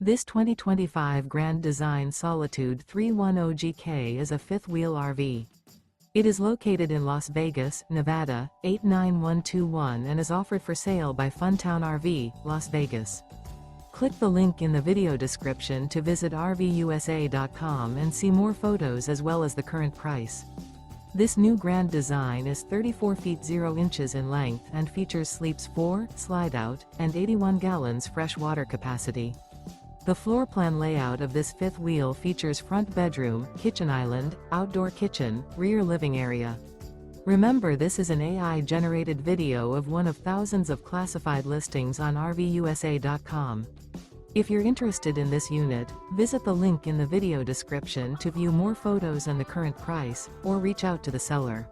This 2025 Grand Design Solitude 310GK is a fifth-wheel RV. It is located in Las Vegas, Nevada, 89121 and is offered for sale by Funtown RV, Las Vegas. Click the link in the video description to visit RVUSA.com and see more photos as well as the current price. This new Grand Design is 34 feet 0 inches in length and features sleeps 4, slide-out, and 81 gallons fresh water capacity. The floor plan layout of this fifth wheel features front bedroom, kitchen island, outdoor kitchen, rear living area. Remember, this is an AI-generated video of one of thousands of classified listings on RVUSA.com. If you're interested in this unit, visit the link in the video description to view more photos and the current price, or reach out to the seller.